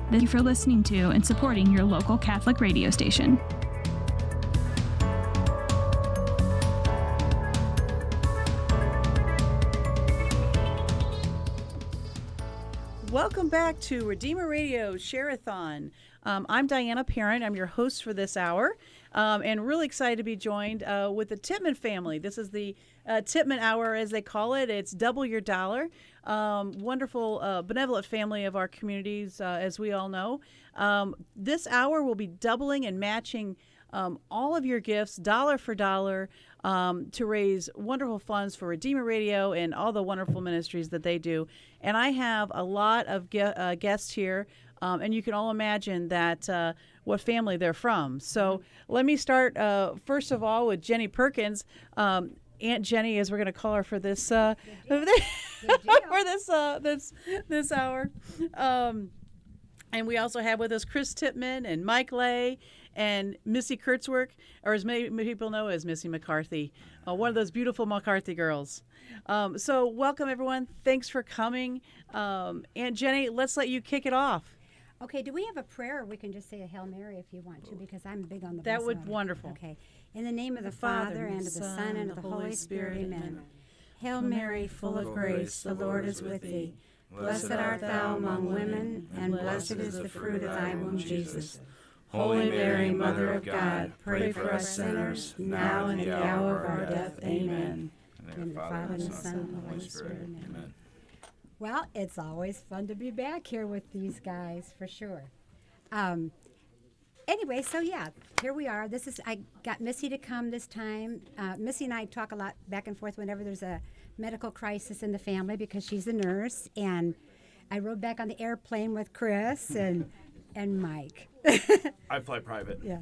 Thank you for listening to and supporting your local Catholic radio station. Welcome back to Redeemer Radio Sharathon. I'm Diana Parent. I'm your host for this hour, and really excited to be joined with the Tippman family. This is the Tippman Hour, as they call it. It's double your dollar. Wonderful, benevolent family of our communities, as we all know. This hour will be doubling and matching all of your gifts, dollar for dollar, to raise wonderful funds for Redeemer Radio and all the wonderful ministries that they do. And I have a lot of guests here, and you can all imagine that what family they're from. So let me start, first of all, with Jenny Perkins. Aunt Jenny, as we're going to call her for this for this hour. And we also have with us Chris Tippman and Mike Lay and Missy Kurtzwerk, or as many people know as Missy McCarthy, one of those beautiful McCarthy girls. So welcome, everyone. Thanks for coming. Aunt Jenny, let's let you kick it off. Okay, do we have a prayer, or we can just say a Hail Mary if you want to, because I'm big on the That would be wonderful. Okay. In the name of the Father, and of the Son, and of the Holy Spirit, amen. Hail Mary, full of grace, the Lord is with thee. Blessed art thou among women, and blessed is the fruit of thy womb, Jesus. Holy Mary, Mother of God, pray for us sinners, now and at the hour of our death. Amen. In the Father, and the Son, and the Holy Spirit. Amen. Well, it's always fun to be back here with these guys, for sure. Anyway, so yeah, here we are. I got Missy to come this time. Missy and I talk a lot back and forth whenever there's a medical crisis in the family, because she's a nurse, and I rode back on the airplane with Chris and Mike. I fly private. Yeah.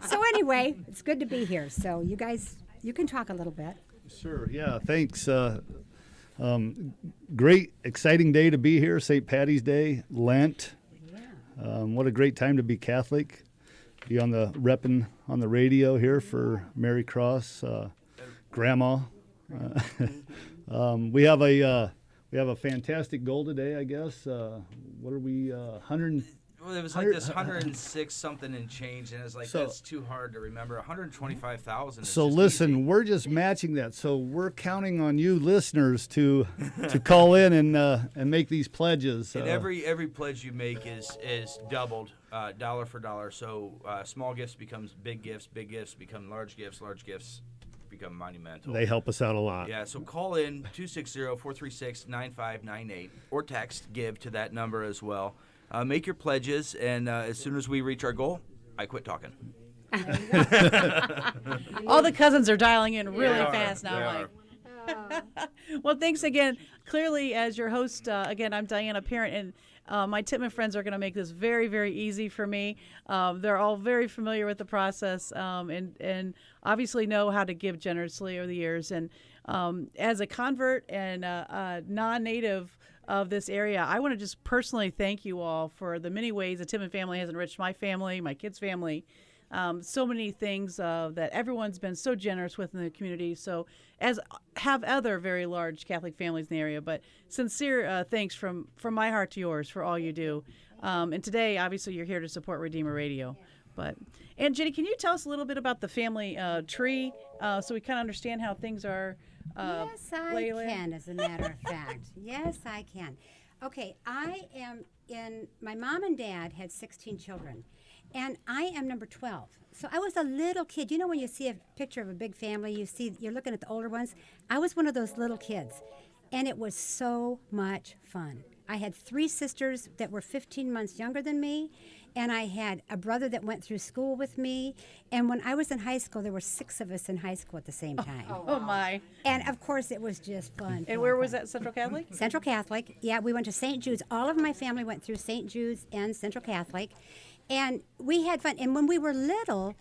So anyway, it's good to be here. So you guys, you can talk a little bit. Sure. Yeah. Thanks. Great, exciting day to be here. St. Patty's Day, Lent. What a great time to be Catholic. Be on the repping on the radio here for Mary Cross, Grandma. We have a fantastic goal today, I guess. What are we? 100. Well, it was like this 106 something and change, and it's like, that's too hard to remember. 125,000. So listen, easy. We're just matching that. So we're counting on you listeners to call in and make these pledges. And every pledge you make is doubled, dollar for dollar. So small gifts becomes big gifts become large gifts become monumental. They help us out a lot. Yeah, so call in 260-436-9598 or text GIVE to that number as well. Make your pledges, and as soon as we reach our goal, I quit talking. All the cousins are dialing in really fast now, They Mike. are. Well, thanks again. Clearly, as your host, again, I'm Diana Parent, and my Tippman friends are going to make this very, very easy for me. They're all very familiar with the process and obviously know how to give generously over the years. And as a convert and a non-native of this area, I want to just personally thank you all for the many ways the Tippman family has enriched my family, my kids' family. So many things that everyone's been so generous with in the community. So as have other very large Catholic families in the area. But sincere thanks from my heart to yours for all you do. And today, obviously, you're here to support Redeemer Radio. But and Jenny, can you tell us a little bit about the family tree so we kind of understand how things are? Yes, I can, as a matter of fact. Yes, I can. Okay, my mom and dad had 16 children, and I am number 12. So I was a little kid. You know when you see a picture of a big family, you're looking at the older ones? I was one of those little kids, and it was so much fun. I had 3 sisters that were 15 months younger than me, and I had a brother that went through school with me. And when I was in high school, there were 6 of us in high school at the same time. Oh my. And, of course, it was just fun. And where was that, Central Catholic? Central Catholic. Yeah, we went to St. Jude's. All of my family went through St. Jude's and Central Catholic. And we had fun. And when we were little,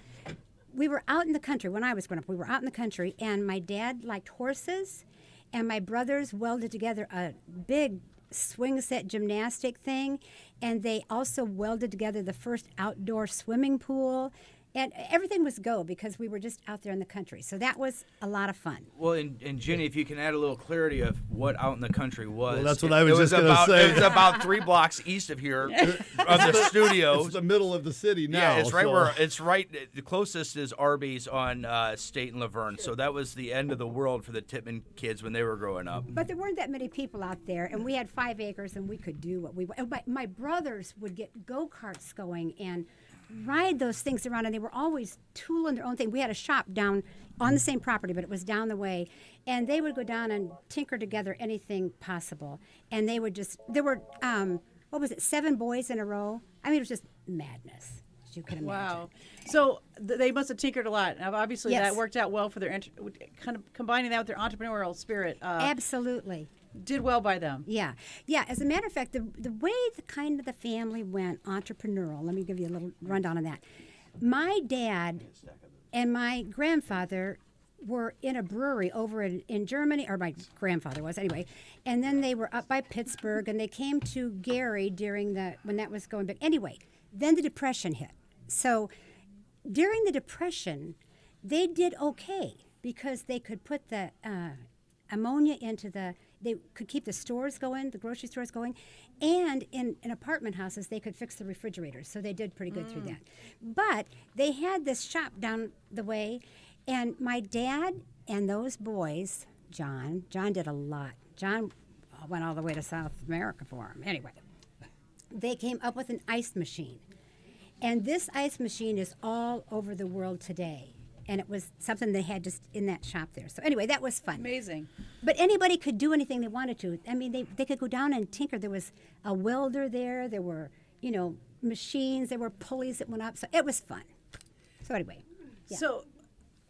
we were out in the country. When I was growing up, we were out in the country. And my dad liked horses. And my brothers welded together a big swing set gymnastic thing. And they also welded together the first outdoor swimming pool. And everything was go because we were just out there in the country. So that was a lot of fun. Well, and Jenny, if you can add a little clarity of what out in the country was. Well, that's what I was just going to say. It was about 3 blocks east of here, of the studio. It's the middle of the city now. Yeah, it's right so. where the closest is Arby's on State and Laverne. So that was the end of the world for the Tippman kids when they were growing up. But there weren't that many people out there, and we had 5 acres, and we could do what we wanted. My brothers would get go-karts going and ride those things around, and they were always tooling their own thing. We had a shop down on the same property, but it was down the way, and they would go down and tinker together anything possible. And they would just, there were, 7 boys in a row? I mean, it was just madness, as you can imagine. Wow. So they must have tinkered a lot. Now, obviously, Yes. that worked out well for their, kind of combining that with their entrepreneurial spirit. Absolutely. Did well by them. Yeah. As a matter of fact, the way the family went entrepreneurial, let me give you a little rundown on that. My dad and my grandfather were in a brewery over in Germany, or my grandfather was anyway, and then they were up by Pittsburgh, and they came to Gary when that was going big. Anyway, then the Depression hit. So during the Depression, they did okay because they could put the ammonia they could keep the stores going, the grocery stores going, and in apartment houses, they could fix the refrigerators. So they did pretty good through that. But they had this shop down the way, and my dad and those boys, John did a lot. John went all the way to South America for him. Anyway, they came up with an ice machine. And this ice machine is all over the world today. And it was something they had just in that shop there. So anyway, that was fun. Amazing. But anybody could do anything they wanted to. I mean, they could go down and tinker. There was a welder there. There were, machines. There were pulleys that went up. So it was fun. So anyway. Yeah. So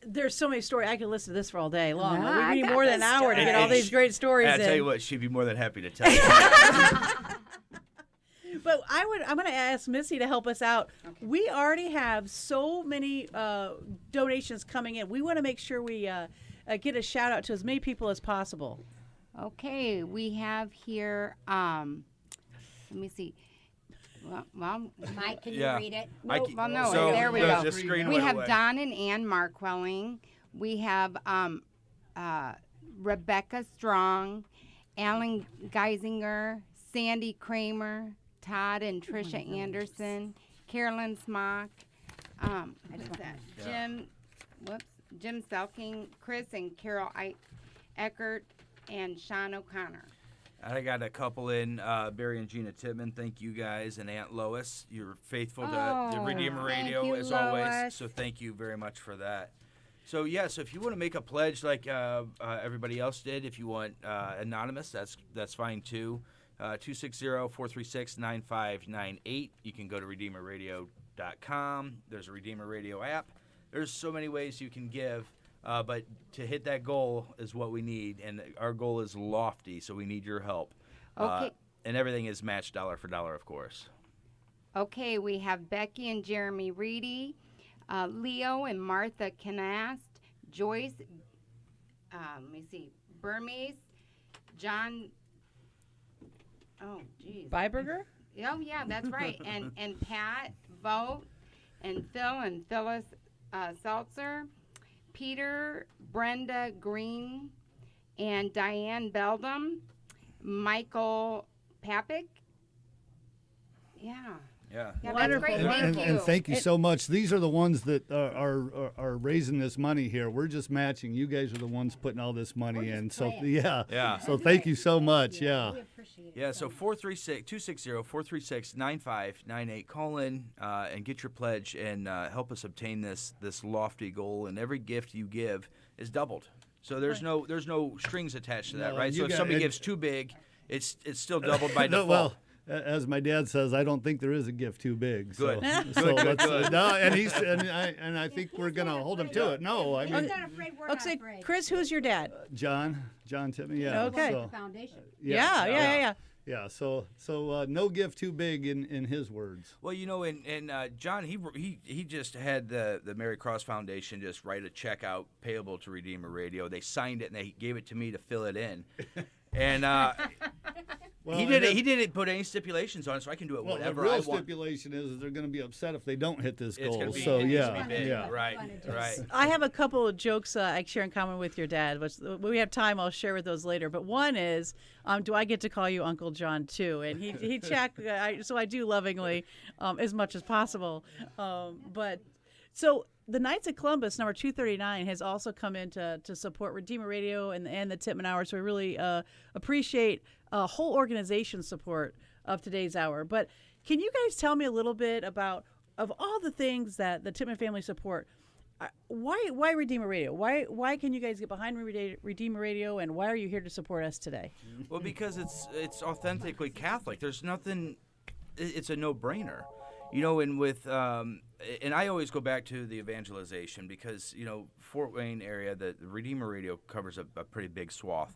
there's so many stories. I could listen to this for all day long. Yeah, We need I got more than an the hour to get all stories. these great stories And I in. tell you what, she'd be more than happy to tell you. But I'm going to ask Missy to help us out. Okay. We already have so many donations coming in. We want to make sure we get a shout out to as many people as possible. Okay, we have here, let me see. Well, Mike, can Yeah. you read it? There we go. The screen We went have away. Don and Ann Markwelling. We have Rebecca Strong, Alan Geisinger, Sandy Kramer, Todd and Tricia Anderson, Carolyn Smock, Jim Selking, Chris and Carol Eckert, and Sean O'Connor. I got a couple in, Barry and Gina Tippman. Thank you guys, and Aunt Lois. You're faithful to the Redeemer thank Radio you, as always. Lois. So thank you very much for that. So so if you want to make a pledge like everybody else did, if you want anonymous, that's fine too. 260-436-9598. You can go to redeemerradio.com. There's a Redeemer Radio app. There's so many ways you can give. But to hit that goal is what we need, and our goal is lofty, so we need your help. Okay. And everything is matched dollar for dollar, of course. Okay, we have Becky and Jeremy Reedy, Leo and Martha Canast, Joyce, Burmese, John, Byberger? Oh, yeah, that's right. and Pat Vogt and Phil and Phyllis Seltzer, Peter, Brenda Green, and Diane Beldam, Michael Papik. Yeah, Yeah. that's Wonderful. great. Thank you. And thank you so much. These are the ones that are raising this money here. We're just matching. You guys are the ones putting all this money in. So Yeah. So thank you so much. Yeah. We appreciate it. Yeah, so 260-436-9598. Call in and get your pledge and help us obtain this lofty goal. And every gift you give is doubled. So there's no strings attached to that, No, right? you So if got somebody it. gives too big, it's still doubled by No, default. well, as my dad says, I don't think there is a gift too big. So, Good. so Good, let's, good. no, and I think we're gonna hold him to it. No, I He's mean, not afraid, we're not Okay, afraid. Chris, who's your dad? John Tippman. Yeah. Okay. So, Foundation. Yeah. Yeah. So no gift too big in his words. Well, and John, he just had the Mary Cross Foundation just write a check out payable to Redeemer Radio. They signed it and they gave it to me to fill it in, and Well, he didn't put any stipulations on it, so I can do it Well, whatever the real I want. stipulation is they're going to be upset if they don't hit this It's goal. gonna be, So it's yeah, gonna be big. yeah. Right. I have a couple of jokes I share in common with your dad, which when we have time, I'll share with those later. But one is, do I get to call you Uncle John too? And he checked, so I do lovingly, as much as possible. So the Knights of Columbus, number 239, has also come in to support Redeemer Radio and the Tippman Hour. So we really appreciate whole organization support of today's hour. But can you guys tell me a little bit about, of all the things that the Tippman family support, why Redeemer Radio? Why can you guys get behind Redeemer Radio, and why are you here to support us today? Well, because it's authentically Catholic. There's nothing. It's a no-brainer, And with and I always go back to the evangelization because Fort Wayne area, the Redeemer Radio covers a pretty big swath,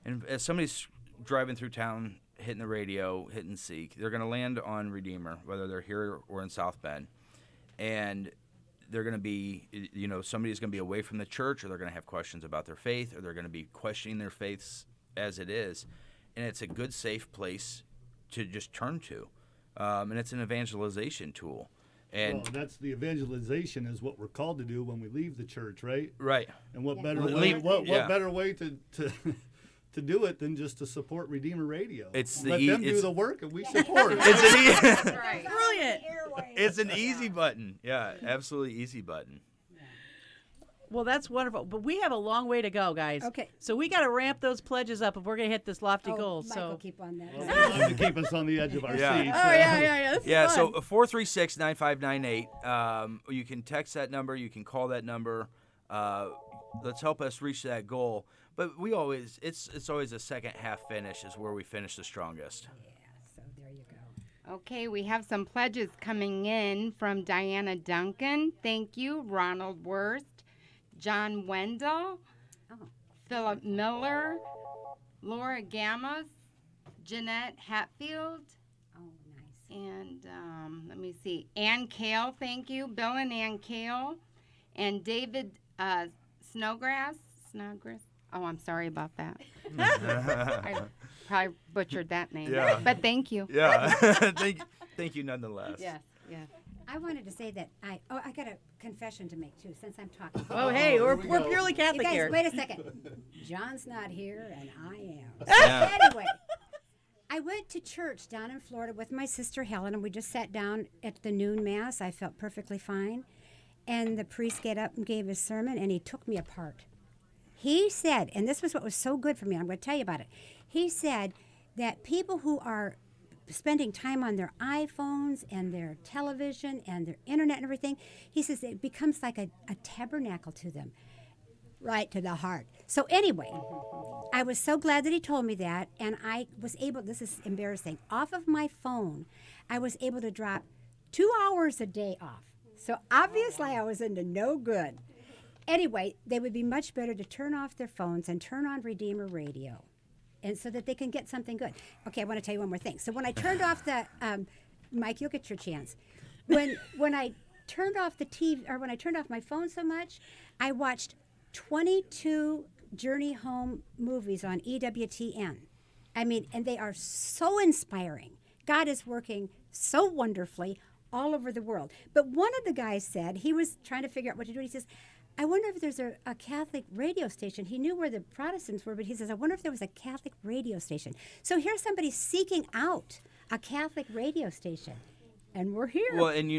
and as somebody's driving through town, hitting the radio, hitting Seek, they're going to land on Redeemer, whether they're here or in South Bend, and they're going to be, somebody's going to be away from the church, or they're going to have questions about their faith, or they're going to be questioning their faiths as it is, and it's a good, safe place to just turn to, and it's an evangelization tool. And Well, that's the evangelization is what we're called to do when we leave the church, right? right. And what Yeah. better Well, way? leave- What yeah. better way to to do it than just to support Redeemer Radio? It's the Let e- them do it's- the work and we support it. It's an Right. Brilliant. it's an easy button. Yeah, absolutely easy button. Well, that's wonderful. But we have a long way to go, guys. Okay. So we got to ramp those pledges up if we're going to hit this lofty goal. Michael, So. keep on that. Well, they love to keep us on the edge of our Yeah. seats. Oh yeah. This is Yeah, fun. so 436-9598. You can text that number. You can call that number. Let's help us reach that goal. But it's always a second half finish is where we finish the strongest. Yeah, so there you go. Okay, we have some pledges coming in from Diana Duncan. Thank you. Ronald Wurst, John Wendell, Oh. Philip Miller, Laura Gammas, Jeanette Hatfield, Oh, nice. and let me see, Ann Kale, thank you. Bill and Ann Kale, and David Snodgrass. Oh, I'm sorry about that. I probably butchered that name. Yeah. But thank you. Yeah, thank you nonetheless. Yes, yes. I wanted to say that I got a confession to make too, since I'm talking. Oh, hey, we're we go. purely You Catholic guys, here. wait a second. John's not here, and I am. Yeah. Anyway, I went to church down in Florida with my sister Helen, and we just sat down at the noon mass. I felt perfectly fine. And the priest got up and gave his sermon, and he took me apart. He said, and this was what was so good for me, I'm going to tell you about it. He said that people who are spending time on their iPhones and their television and their internet and everything, he says it becomes like a tabernacle to them, right to the heart. So anyway, I was so glad that he told me that, and I was able, this is embarrassing, off of my phone, I was able to drop 2 hours a day off. So obviously I was into no good. Anyway, they would be much better to turn off their phones and turn on Redeemer Radio, and so that they can get something good. Okay, I want to tell you one more thing. So when I turned off the, Mike, you'll get your chance. When I turned off the TV, or when I turned off my phone so much, I watched 22 Journey Home movies on EWTN. I mean, and they are so inspiring. God is working so wonderfully all over the world. But one of the guys said, he was trying to figure out what to do. He says, I wonder if there's a Catholic radio station. He knew where the Protestants were, but he says, I wonder if there was a Catholic radio station. So here's somebody seeking out a Catholic radio station. And we're here. Well, and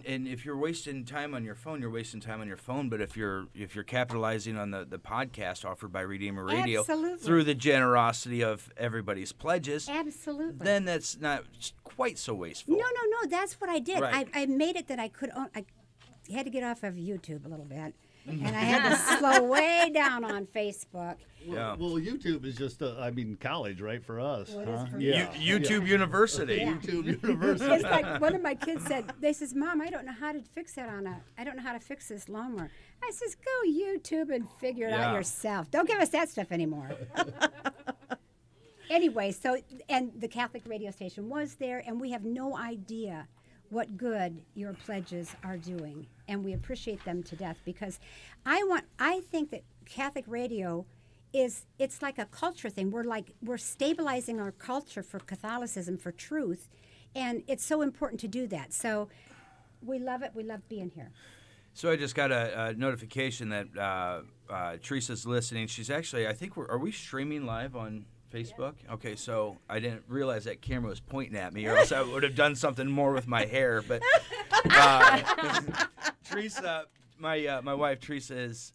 and if you're wasting time on your phone, you're wasting time on your phone. But if you're capitalizing on the podcast offered by Redeemer Radio Absolutely. through the generosity of everybody's pledges, Absolutely. then that's not quite so wasteful. No. That's what I did. Right. I made it that I could. I had to get off of YouTube a little bit, and I had to slow way down on Facebook. Yeah. Well, YouTube is just, college, right, for us. Well, it is huh? for me. Yeah. YouTube University. Yeah. YouTube University. It's like one of my kids said. They says, "Mom, I don't know how to fix that I don't know how to fix this lawnmower." I says, "Go YouTube and figure it out Yeah. yourself. Don't give us that stuff anymore." Anyway, so and the Catholic radio station was there, and we have no idea what good your pledges are doing, and we appreciate them to death because I think that Catholic radio it's like a culture thing. We're stabilizing our culture for Catholicism, for truth, and it's so important to do that. So we love it. We love being here. So I just got a notification that Teresa's listening. She's actually, I think are we streaming live on Facebook? Yeah. Okay, so I didn't realize that camera was pointing at me, or else I would have done something more with my hair. But Teresa, my wife Teresa is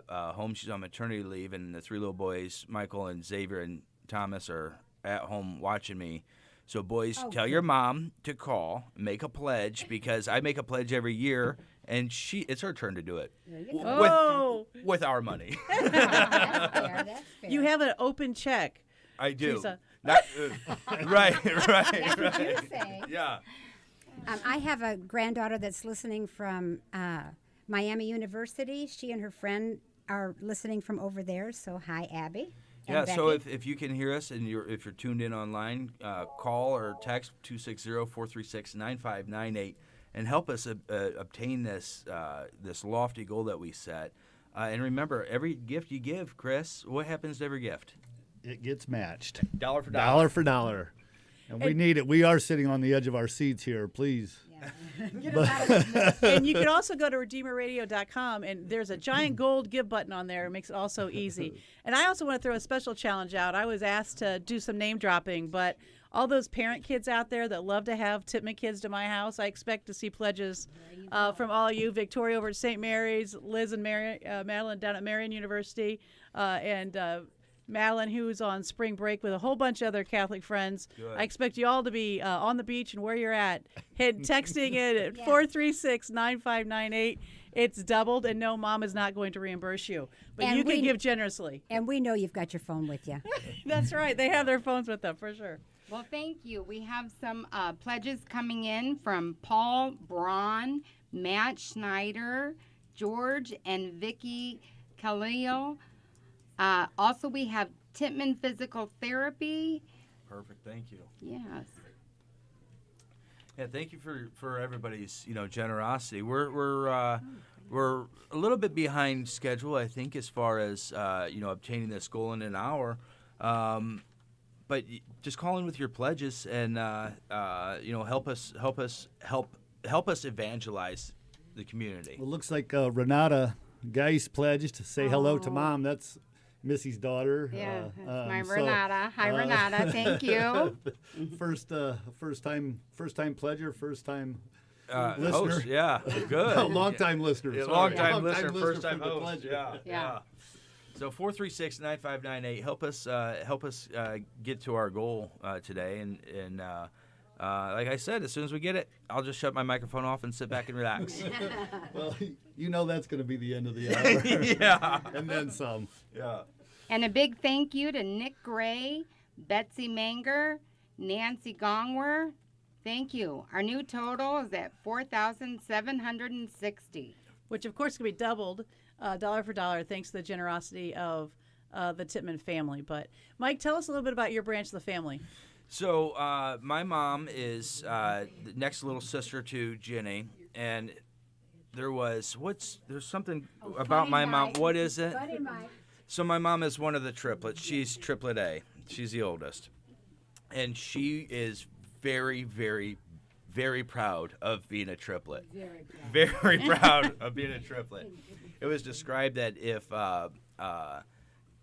home. She's on maternity leave, and the 3 little boys, Michael and Xavier and Thomas, are at home watching me. So boys, tell your mom to call, make a pledge, because I make a pledge every year. And it's her turn to do it with our money. That's fair. You have an open check. I do. Teresa. Right. That's what you say. Yeah. I have a granddaughter that's listening from Miami University. She and her friend are listening from over there. So hi, Abby. Yeah, so if you can hear us and if you're tuned in online, call or text 260-436-9598. And help us obtain this lofty goal that we set. And remember, every gift you give, Chris, what happens to every gift? It gets matched. Dollar for dollar. Dollar for dollar. And we need it. We are sitting on the edge of our seats here. Please. And you can also go to RedeemerRadio.com, and there's a giant gold give button on there. It makes it also easy. And I also want to throw a special challenge out. I was asked to do some name dropping, but all those parent kids out there that love to have Tippman kids to my house, I expect to see pledges from all of you. Victoria over at St. Mary's, Liz and Madeline down at Marian University, and Madeline, who's on spring break with a whole bunch of other Catholic friends. Good. I expect you all to be on the beach and where you're at. Texting it at 436-9598. It's doubled, and no, Mom is not going to reimburse you. But you can give generously. And we know you've got your phone with you. That's right. They have their phones with them, for sure. Well, thank you. We have some pledges coming in from Paul Braun, Matt Schneider, George and Vicky Khalil. Also, we have Tippman Physical Therapy. Perfect. Thank you. Yes. Yeah, thank you for everybody's generosity. We're a little bit behind schedule, I think, as far as obtaining this goal in an hour. But just call in with your pledges and help us evangelize the community. Well, it looks like Renata Geis pledged to say hello to Mom. That's Missy's daughter. Yeah, that's my Renata. Hi, Renata. Thank you. First time pledger, first time listener. Host, yeah, good. Long time listener. Yeah, sorry. long time listener, first time for the host. pledger. Yeah. So 436-9598. Help us get to our goal today, and like I said, as soon as we get it, I'll just shut my microphone off and sit back and relax. Well, that's going to be the end of the hour. Yeah. And then some. Yeah. And a big thank you to Nick Gray, Betsy Manger, Nancy Gongwer. Thank you. Our new total is at $4,760. Which, of course, can be doubled dollar for dollar thanks to the generosity of the Tippman family. But, Mike, tell us a little bit about your branch of the family. So my mom is the next little sister to Jenny, and there's something about my mom. What is it? So my mom is one of the triplets. She's triplet A. She's the oldest, and she is very, very, very proud of being a triplet. Very proud of being a triplet. It was described that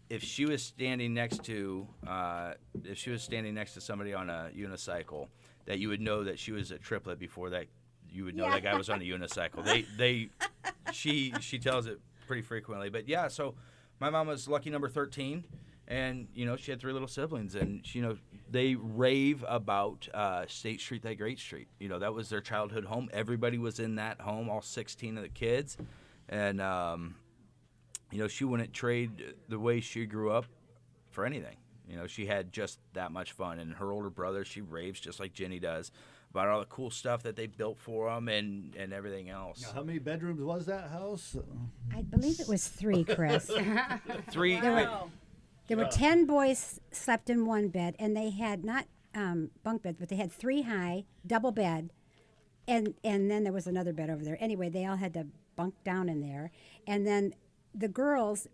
if she was standing next to somebody on a unicycle, that you would know that she was a triplet before that you would know that guy was on a unicycle. She tells it pretty frequently. But yeah, so my mom was lucky number 13, and she had 3 little siblings, and they rave about State Street, that great street. That was their childhood home. Everybody was in that home, all 16 of the kids, and she wouldn't trade the way she grew up for anything. She had just that much fun. And her older brother, she raves just like Jenny does about all the cool stuff that they built for them and everything else. Now, how many bedrooms was that house? I believe it was 3, Chris. 3. There were 10 boys slept in one bed, and they had not bunk beds, but they had 3 high, double bed, and then there was another bed over there. Anyway, they all had to bunk down in there. And then the girls,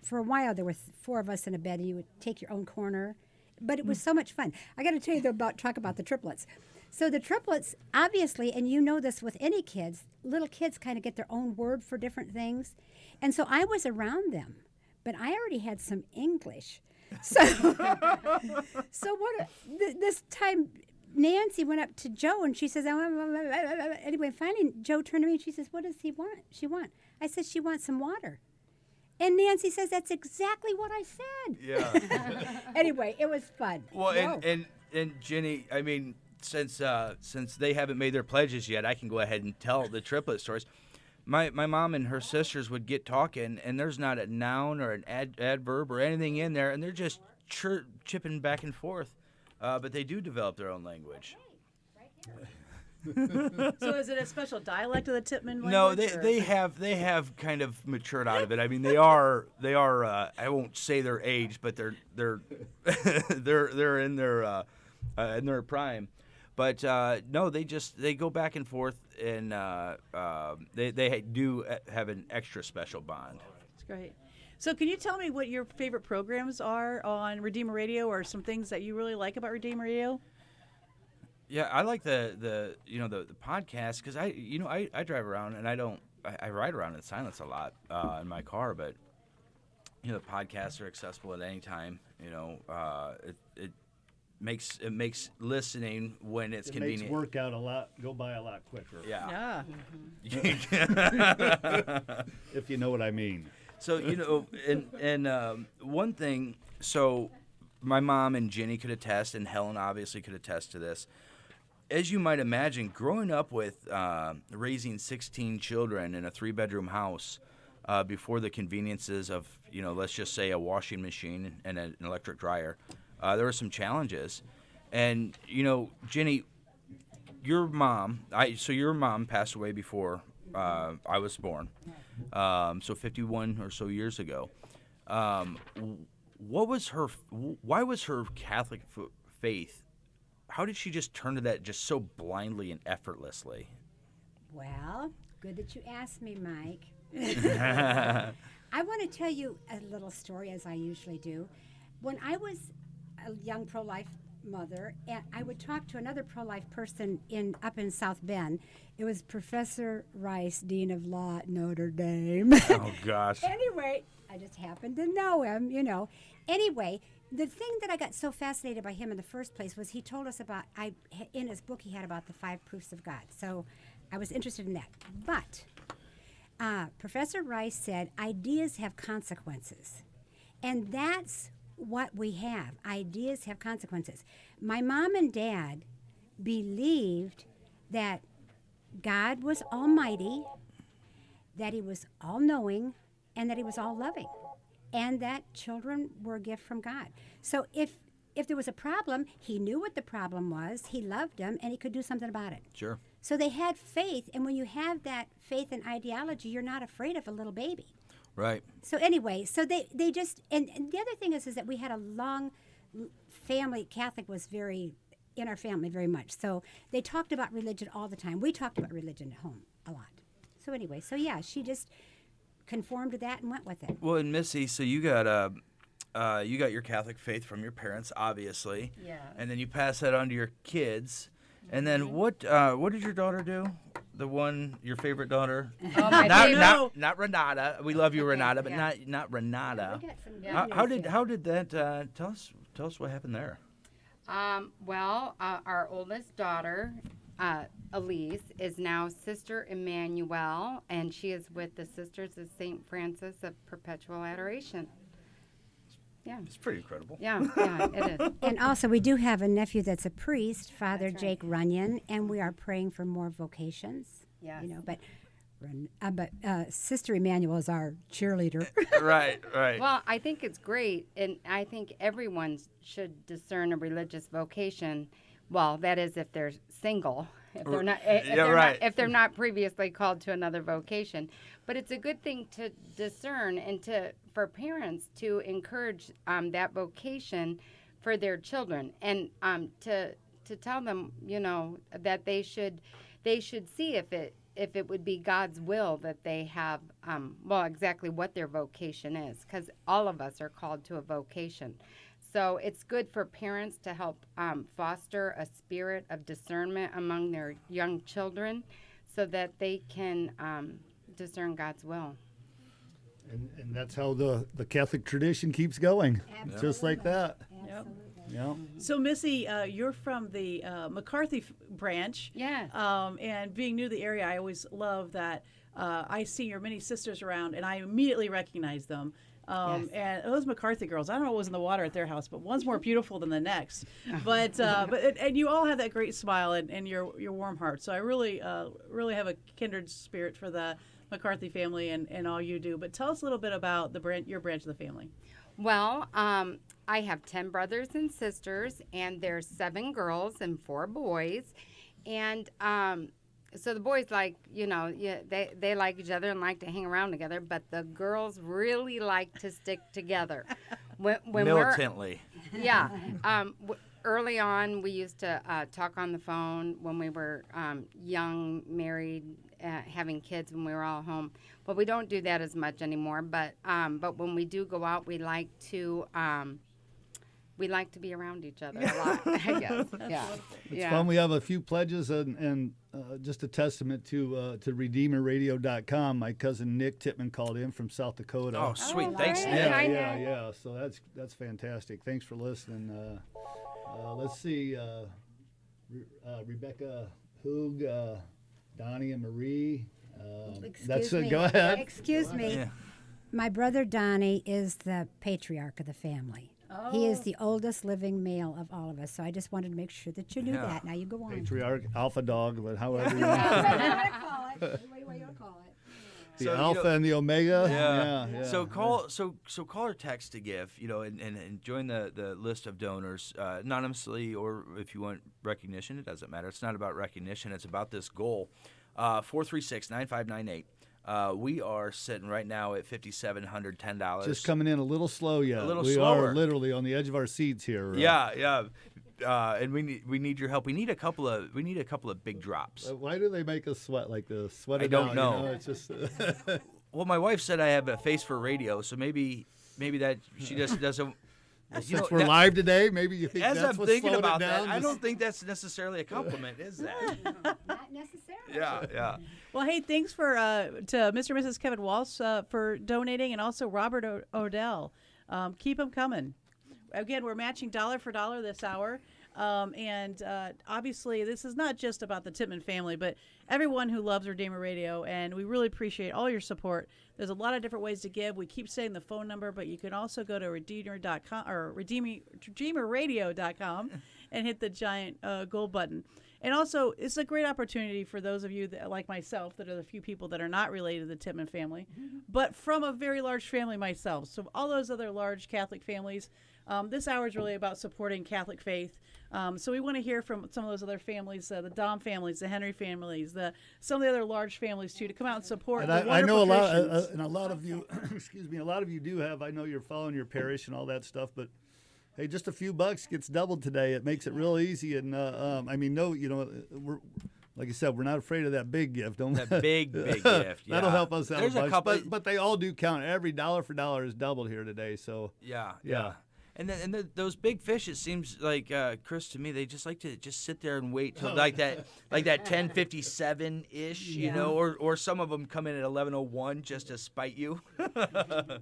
for a while there were 4 of us in a bed, and you would take your own corner. But it was so much fun. I got to tell you talk about the triplets. So the triplets, obviously, and you know this with any kids, little kids kind of get their own word for different things. And so I was around them, but I already had some English. So, this time, Nancy went up to Joe and she says, anyway, finally Joe turned to me and she says, what does she want? I said, she wants some water. And Nancy says, that's exactly what I said. Yeah. Anyway, it was fun. Well, and Jenny, I mean, since they haven't made their pledges yet, I can go ahead and tell the triplet stories. My mom and her sisters would get talking, and there's not a noun or an adverb or anything in there, and they're just chipping back and forth. But they do develop their own language. So is it a special dialect of the Tippman language? No, they have kind of matured out of it. I mean, they are. I won't say their age, but they're they're in their prime. But no, they go back and forth, and they do have an extra special bond. That's great. So can you tell me what your favorite programs are on Redeemer Radio, or some things that you really like about Redeemer Radio? Yeah, I like the podcast because I drive around and I ride around in silence a lot in my car, but the podcasts are accessible at any time. It makes listening when it's convenient. It makes workout go by a lot quicker. Yeah. If you know what I mean. So and one thing. So my mom and Jenny could attest, and Helen obviously could attest to this. As you might imagine, growing up with raising 16 children in a 3-bedroom house before the conveniences of, let's just say a washing machine and an electric dryer, there were some challenges. And, Jenny, your mom passed away before I was born, so 51 or so years ago. Why was her Catholic faith? How did she just turn to that just so blindly and effortlessly? Well, good that you asked me, Mike. I want to tell you a little story, as I usually do. When I was a young pro-life mother, and I would talk to another pro-life person up in South Bend. It was Professor Rice, Dean of Law at Notre Dame. Oh, gosh. Anyway, I just happened to know him, Anyway, the thing that I got so fascinated by him in the first place was he told us about, in his book he had about the 5 proofs of God. So I was interested in that. But Professor Rice said ideas have consequences. And that's what we have. Ideas have consequences. My mom and dad believed that God was almighty, that he was all-knowing, and that he was all-loving, and that children were a gift from God. So if there was a problem, he knew what the problem was, he loved them, and he could do something about it. Sure. So they had faith, and when you have that faith and ideology, you're not afraid of a little baby. Right. So anyway, so they just, and the other thing is that we had a long family. Catholic was very, in our family very much. So they talked about religion all the time. We talked about religion at home a lot. So anyway, so yeah, she just conformed to that and went with it. Well, and Missy, so you got your Catholic faith from your parents, obviously. Yeah. And then you pass that on to your kids. And then what did your daughter do? Your favorite daughter? Oh, my favorite. Not Renata. We love you, Renata, but not Renata. We got some good How news did here. that? Tell us what happened there. Our oldest daughter, Elise, is now Sister Emmanuel, and she is with the Sisters of St. Francis of Perpetual Adoration. Yeah. It's pretty incredible. Yeah, it is. And also, we do have a nephew that's a priest, Father That's right. Jake Runyon, and we are praying for more vocations. Yes. But Sister Emmanuel is our cheerleader. Right. Well, I think it's great, and I think everyone should discern a religious vocation. Well, that is if they're single, if they're not, if they're not previously called to another vocation. But it's a good thing to discern and for parents to encourage that vocation for their children, and to to tell them, that they should see if it would be God's will that they have, exactly what their vocation is, because all of us are called to a vocation. So it's good for parents to help foster a spirit of discernment among their young children so that they can discern God's will. And that's how the Catholic tradition keeps going, just like that. Yep. Yeah. So, Missy, you're from the McCarthy branch. Yes. And being new to the area, I always love that I see your many sisters around, and I immediately recognize them. And those McCarthy girls, I don't know what was in the water at their house, but one's more beautiful than the next. But you all have that great smile and your warm heart. So I really have a kindred spirit for the McCarthy family and all you do. But tell us a little bit about your branch of the family. Well, I have 10 brothers and sisters, and there's 7 girls and 4 boys. And so the boys they like each other and like to hang around together, but the girls really like to stick together. When Militantly. Yeah. Early on, we used to talk on the phone when we were young, married, having kids when we were all home. Well, we don't do that as much anymore, but when we do go out, we like to be around each other a lot, I guess. Yeah. It's fun. We have a few pledges and just a testament to RedeemerRadio.com. My cousin Nick Tippman called in from South Dakota. Oh, sweet. Oh, Thanks, right. Nick. Yeah. So that's fantastic. Thanks for listening. Let's see. Rebecca Hoog, Donnie and Marie. Excuse me. Go ahead. Excuse me. Yeah. My brother Donnie is the patriarch of the family. He is the oldest living male of all of us, so I just wanted to make sure that you knew that. Now you go on. Patriarch, alpha dog, but however you What want. do you want to call it? What do you want to call it? The So, alpha and the omega. Yeah. So call or text to give, and join the list of donors anonymously, or if you want recognition, it doesn't matter. It's not about recognition. It's about this goal. 436-9598. We are sitting right now at $5,710. Just coming in a little slow yet. A little we slower. are literally on the edge of our seats here. Yeah. And we need your help. We need a couple of big drops. Why do they make us sweat like this? Sweat I it don't out, know. It's just. Well, my wife said I have a face for radio, so maybe that she just doesn't. Since we're live today, maybe you think As that's I'm what's thinking slowing about it down. that, I don't think that's necessarily a compliment, is that? Not necessarily. Yeah. Well, hey, thanks to Mr. and Mrs. Kevin Walsh for donating, and also Robert Odell. Keep them coming. Again, we're matching dollar for dollar this hour. And obviously, this is not just about the Tippman family, but everyone who loves Redeemer Radio, and we really appreciate all your support. There's a lot of different ways to give. We keep saying the phone number, but you can also go to Redeemer.com or RedeemerRadio.com and hit the giant gold button. And also, it's a great opportunity for those of you that, like myself, that are the few people that are not related to the Tippman family, but from a very large family myself. So all those other large Catholic families, this hour is really about supporting Catholic faith. So we want to hear from some of those other families, the Dom families, the Henry families, some of the other large families too, to come out and support. And the I know wonderful a lot of you, excuse me, a lot of you do have. I know you're following your parish and all that stuff, but hey, just a few bucks gets doubled today. It makes it real easy, and we're. Like you said, we're not afraid of that big gift. That big gift. Yeah. That'll help us out There's a bunch. couple, but they all do count. Every dollar for dollar is doubled here today. So Yeah. Yeah. And those big fish, it seems like Chris, to me, they just like to just sit there and wait till like that 10:57 ish, or some of them come in at 11:01 just to spite you.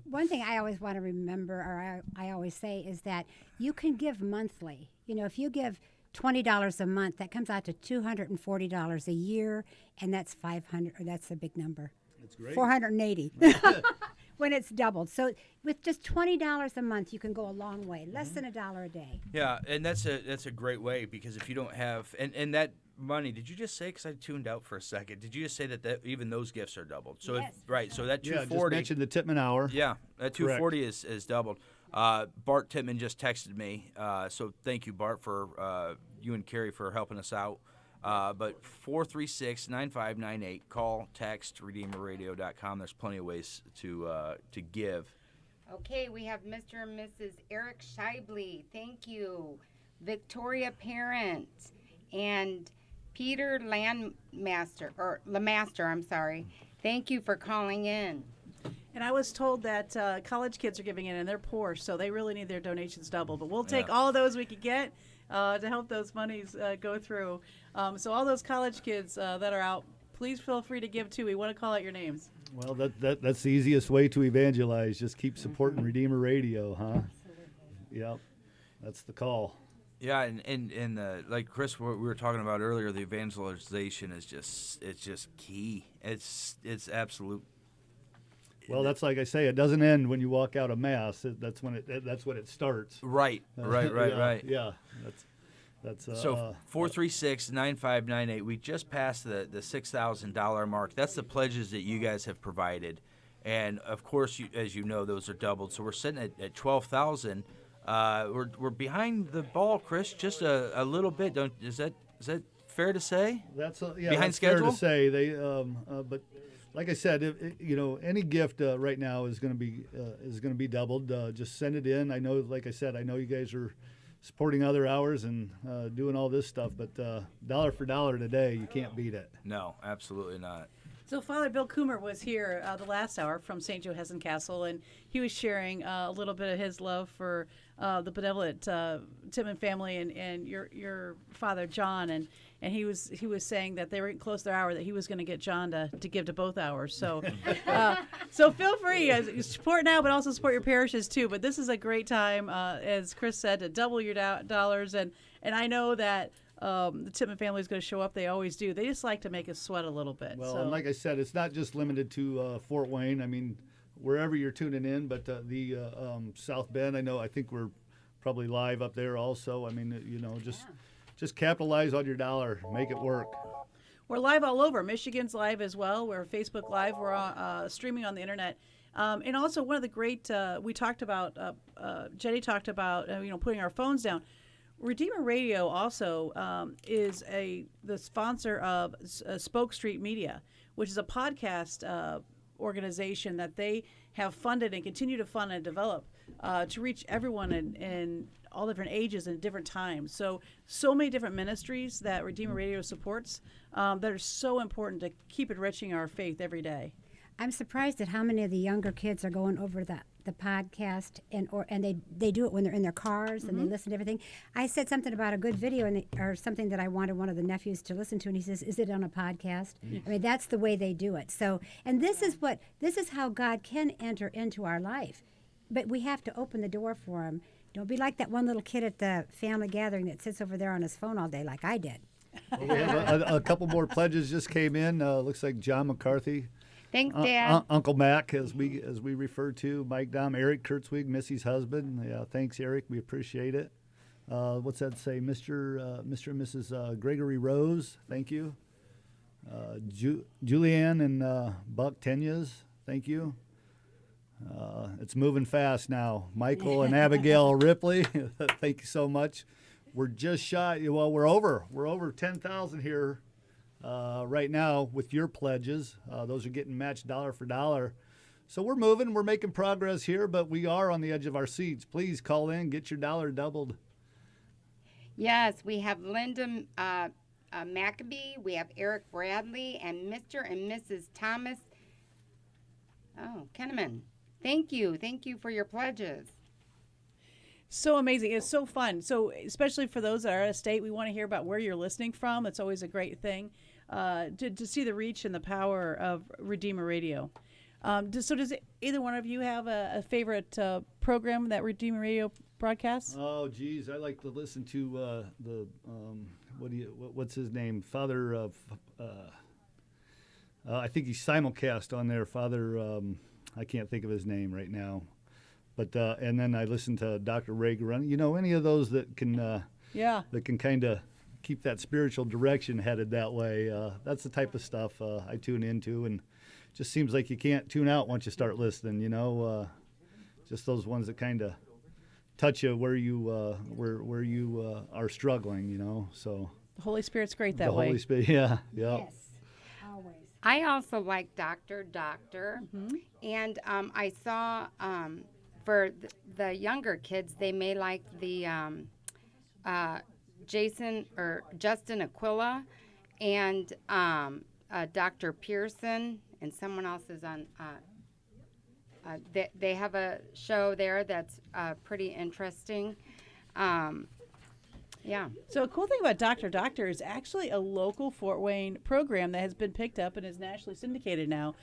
One thing I always want to remember, or I always say, is that you can give monthly. If you give $20 a month, that comes out to $240 a year, and that's $500. Or that's a big number. That's great. $480 when it's doubled. So with just $20 a month, you can go a long way. Less than $1 a day. Yeah, and that's a great way, because if you don't have and that money, did you just say? Because I tuned out for a second. Did you just say that even those gifts are doubled? So Yes. so that yeah, just 240. mentioned the Tippman hour. Yeah, that 240 is doubled. Bart Tippman just texted me, so thank you, Bart, for you and Carrie for helping us out. But 436-9598, call, text, RedeemerRadio.com. There's plenty of ways to give. Okay, we have Mr. and Mrs. Eric Shively. Thank you. Victoria Parent. and Peter Lamaster, I'm sorry. Thank you for calling in. And I was told that college kids are giving in, and they're poor, so they really need their donations doubled. But we'll take all those we could get to help those monies go through. So all those college kids that are out, please feel free to give too. We want to call out your names. Well, that's the easiest way to evangelize. Just keep supporting Redeemer Radio, huh? Yep, that's the call. Yeah, and like Chris, what we were talking about earlier, the evangelization is just key. It's absolute. Well, that's like I say, it doesn't end when you walk out of mass. That's when it starts. Right. Yeah, that's so 436-9598. We just passed the $6,000 mark. That's the pledges that you guys have provided, and of course, as you know, those are doubled. So we're sitting at 12,000. We're behind the ball, Chris, just a little bit. Is that fair to say? That's behind that's schedule. Fair to say. They but like I said, any gift right now is going to be doubled. Just send it in. I know, like I said, I know you guys are supporting other hours and doing all this stuff, but dollar for dollar today, you can't beat it. No, absolutely not. So Father Bill Coomer was here the last hour from St. Joe Hessen Castle, and he was sharing a little bit of his love for the benevolent Tippman family and your father John, and he was saying that they were getting close to their hour, that he was going to get John to give to both hours. So so feel free, you support now, but also support your parishes too. But this is a great time, as Chris said, to double your dollars, and I know that. The Tippman family is going to show up. They always do. They just like to make us sweat a little bit. Well, and like I said, it's not just limited to Fort Wayne. I mean, wherever you're tuning in, but the South Bend, I think we're probably live up there also. I mean, just capitalize on your dollar, make it work. We're live all over. Michigan's live as well. We're Facebook Live. We're streaming on the internet. And also one of the great, we talked about, Jenny talked about, putting our phones down. Redeemer Radio also is the sponsor of Spoke Street Media, which is a podcast organization that they have funded and continue to fund and develop to reach everyone in all different ages and different times. So many different ministries that Redeemer Radio supports that are so important to keep enriching our faith every day. I'm surprised at how many of the younger kids are going over the podcast and they do it when they're in their cars and they listen to everything. I said something about a good video or something that I wanted one of the nephews to listen to, and he says, "Is it on a podcast?" I mean, that's the way they do it. So, and this is how God can enter into our life, but we have to open the door for him. Don't be like that one little kid at the family gathering that sits over there on his phone all day, like I did. Well, we have a couple more pledges just came in. Looks like John McCarthy. Thanks, Dad. Uncle Mac, as we refer to, Mike Dom, Eric Kurtzwig, Missy's husband. Yeah, thanks, Eric. We appreciate it. What's that say? Mr. and Mrs. Gregory Rose, thank you. Julianne and Buck Tenyas, thank you. It's moving fast now. Michael and Abigail Ripley, thank you so much. We're just shy. Well, we're over 10,000 here. Right now with your pledges. Those are getting matched dollar for dollar. So we're moving. We're making progress here, but we are on the edge of our seats. Please call in. Get your dollar doubled. Yes, we have Linda Maccabee. We have Eric Bradley and Mr. and Mrs. Thomas Kenneman. Thank you. Thank you for your pledges. So amazing. It's so fun. So especially for those that are out of state, we want to hear about where you're listening from. It's always a great thing to see the reach and the power of Redeemer Radio. Does either one of you have a favorite program that Redeemer Radio broadcasts? Oh, geez. I like to listen to what's his name? Father of, I think he's simulcast on there. Father, I can't think of his name right now. But and then I listen to Dr. Ray Garun. Any of those that can that can kind of keep that spiritual direction headed that way. That's the type of stuff I tune into, and it just seems like you can't tune out once you start listening. Just those ones that kind of touch you where you are struggling. So the Holy Spirit's great that way. The Holy Spirit, yeah. Yes, always. I also like Dr. And I saw for the younger kids, they may like the Justin Aquila, and Dr. Pearson, and someone else is on. They have a show there that's pretty interesting. Yeah. So a cool thing about Doctor is actually a local Fort Wayne program that has been picked up and is nationally syndicated now.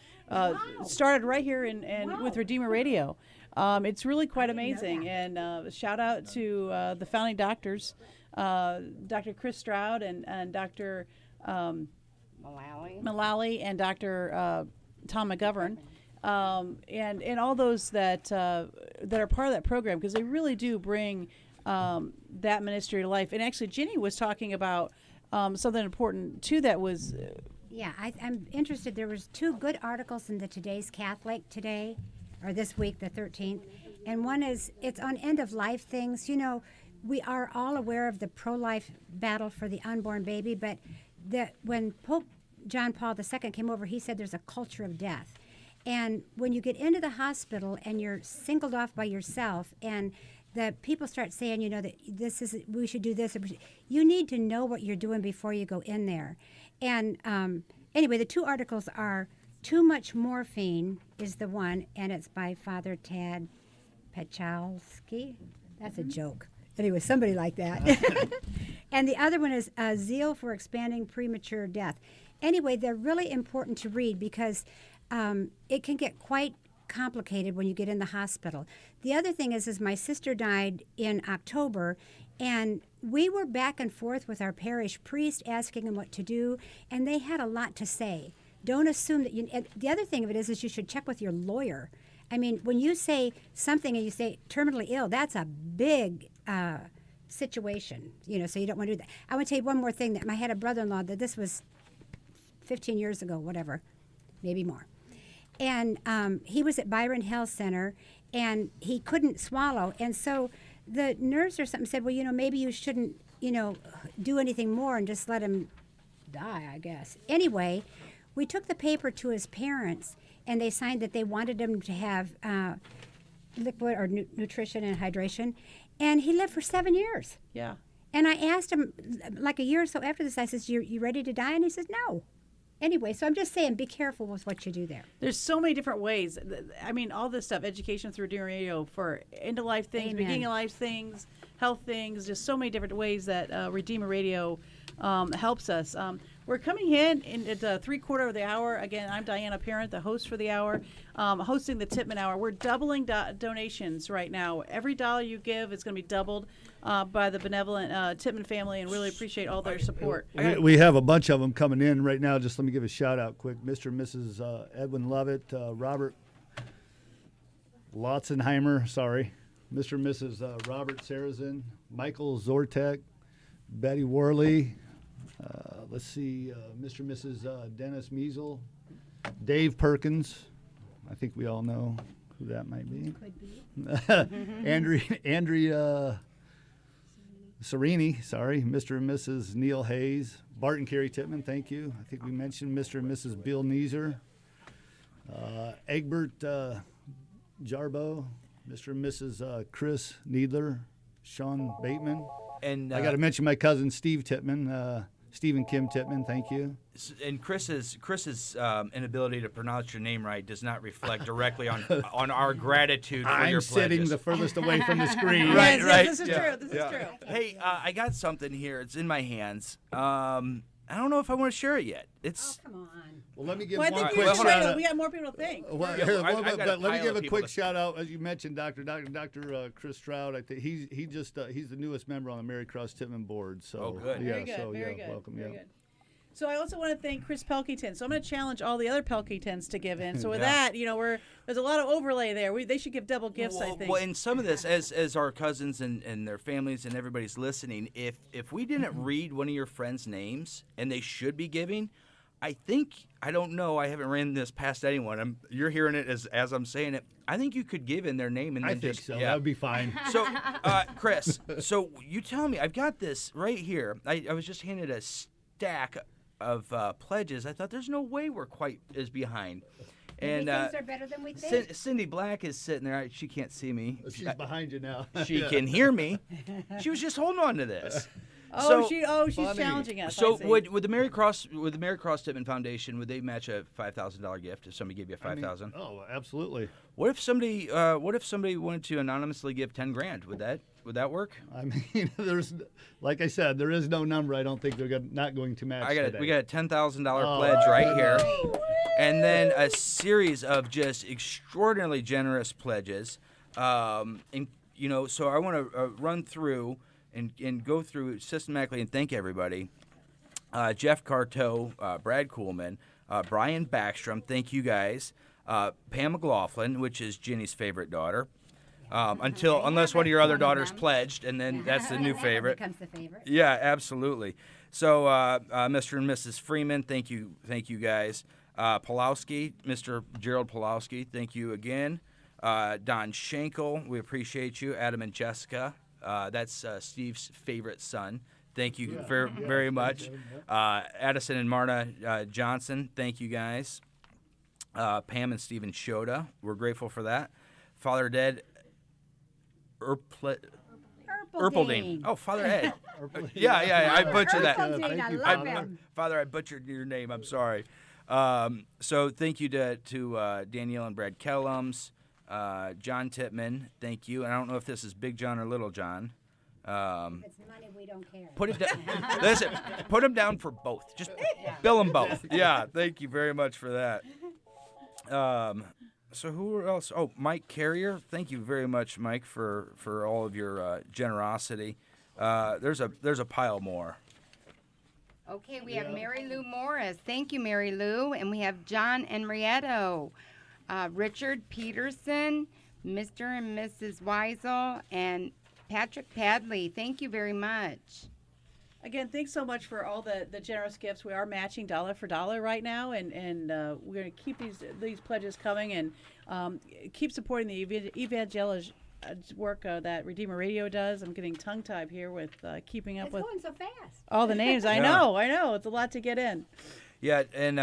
Started right here with Redeemer Radio. It's really quite amazing. And shout out to the founding doctors, Dr. Chris Stroud and Dr. Mullally and Dr. Tom McGovern. And all those that are part of that program, because they really do bring that ministry to life. And actually, Ginny was talking about something important too. That was yeah, I'm interested. There was 2 good articles in the Today's Catholic today, or this week, the 13th, and one is it's on end of life things. You know, we are all aware of the pro-life battle for the unborn baby, but when Pope John Paul II came over, he said there's a culture of death. And when you get into the hospital and you're singled off by yourself, and the people start saying, you know, that we should do this, you need to know what you're doing before you go in there. And anyway, the 2 articles are Too Much Morphine is the one, and it's by Father Tad Pachowski. That's a joke. Anyway, somebody like that. And the other one is Zeal for Expanding Premature Death. Anyway, they're really important to read because it can get quite complicated when you get in the hospital. The other thing is my sister died in October, and we were back and forth with our parish priest asking him what to do, and they had a lot to say. Don't assume that you. And the other thing of it is you should check with your lawyer. I mean, when you say something and you say terminally ill, that's a big situation, you know, so you don't want to do that. I want to tell you one more thing. That I had a brother-in-law that this was 15 years ago, whatever, maybe more. And he was at Byron Health Center, and he couldn't swallow. And so the nurse or something said, well, you know, maybe you shouldn't, you know, do anything more and just let him die, I guess. Anyway, we took the paper to his parents, and they signed that they wanted him to have liquid or nutrition and hydration. And he lived for 7 years. yeah. And I asked him, like a year or so after this, I said, you ready to die? And he says, no. Anyway, so I'm just saying, be careful with what you do there. There's so many different ways. I mean, all this stuff, education through Redeemer Radio for end-of-life things, Amen. beginning-of-life things, health things, just so many different ways that Redeemer Radio helps us. We're coming in at the 3/4 of the hour. Again, I'm Diana Parent, the host for the hour, hosting the Tippman Hour. We're doubling donations right now. Every dollar you give is going to be doubled by the benevolent Tippman family, and really appreciate all their support. We have a bunch of them coming in right now. Just let me give a shout out quick. Mr. and Mrs. Edwin Lovett, Robert Lotzenheimer, sorry. Mr. and Mrs. Robert Sarazin, Michael Zortek, Betty Worley, let's see, Mr. and Mrs. Dennis Measle, Dave Perkins. I think we all know who that might be. Could be. Andrea Serini, sorry, Mr. and Mrs. Neil Hayes, Bart and Carrie Tippman, thank you. I think we mentioned Mr. and Mrs. Bill Neeser, Egbert Jarbo, Mr. and Mrs. Chris Needler, Sean Bateman. And I got to mention my cousin Steve Tippman, Steve and Kim Tippman, thank you. And Chris's inability to pronounce your name right does not reflect directly on our gratitude for I'm your sitting pledges. the furthest away from the screen. Right, right. This is true. This is true. Hey, I got something here. It's in my hands. I don't know if I want to share it yet. It's Come on. Well, let me give Well, I one think quick we shout out. We got more people to thank. Well, Yeah, here, I've got a but let me pile give of a people quick to- shout out, as you mentioned, Dr. Chris Stroud. I think he's the newest member on the Mary Cross Tippman board. So Oh, good. Yeah, Very good. so Very yeah, good. welcome. Very Yeah. good. So I also want to thank Chris Pelkington. So I'm going to challenge all the other Pelkingtons to give in. So with Yeah. that, you know, there's a lot of overlay there. They should give double gifts, I think. Well, and some of this, as our cousins and their families and everybody's listening, if we didn't read one of your friends' names and they should be giving, I don't know. I haven't ran this past anyone. You're hearing it as I'm saying it. I think you could give in their name and I then think just so. yeah. That would be fine. So, Chris, so you tell me. I've got this right here. I was just handed a stack of pledges. I thought there's no way we're quite as behind. And Maybe things are better than we think. Cindy Black is sitting there. She can't see me. She's behind you now. She can hear me. She was just holding on to this. She's funny. challenging us. So I see. would the Mary Cross Tippman Foundation, would they match a $5,000 gift if somebody gave you $5,000? Oh, absolutely. What if somebody wanted to anonymously give $10,000? Would that work? I mean, like I said, there is no number. I don't think they're not going to match today. We got a $10,000 pledge right here, and then a series of just extraordinarily generous pledges. So I want to run through and go through systematically and thank everybody. Jeff Carto, Brad Kuhlman, Brian Backstrom, thank you guys. Pam McLaughlin, which is Ginny's favorite daughter. Unless one of your other daughters pledged, and then that's the new favorite. Becomes the favorite. Yeah, absolutely. So, Mr. and Mrs. Freeman, thank you guys. Pulowski, Mr. Gerald Pulowski, thank you again. Don Schenkel, we appreciate you. Adam and Jessica, that's Steve's favorite son. Thank you very much. Addison and Marta Johnson, thank you guys. Pam and Stephen Shoda, we're grateful for that. Father Ed Erpelding. Oh, Father Ed. yeah, I butchered that. Erpelding, I love him. Father, I butchered your name. I'm sorry. So thank you to Danielle and Brad Kellums, John Tippman. Thank you. And I don't know if this is Big John or Little John. If it's money, we don't care. Put it down. Listen, put them down for both. Just bill them both. Yeah, thank you very much for that. So who else? Oh, Mike Carrier. Thank you very much, Mike, for all of your generosity. There's a pile more. Okay, we have Mary Lou Morris. Thank you, Mary Lou. And we have John Enrietto, Richard Peterson, Mr. and Mrs. Weisel, and Patrick Padley. Thank you very much. Again, thanks so much for all the generous gifts. We are matching dollar for dollar right now, and we're going to keep these pledges coming and keep supporting the evangelical work that Redeemer Radio does. I'm getting tongue-tied here with keeping up with going so fast. all the names. I know. It's a lot to get in. Yeah, and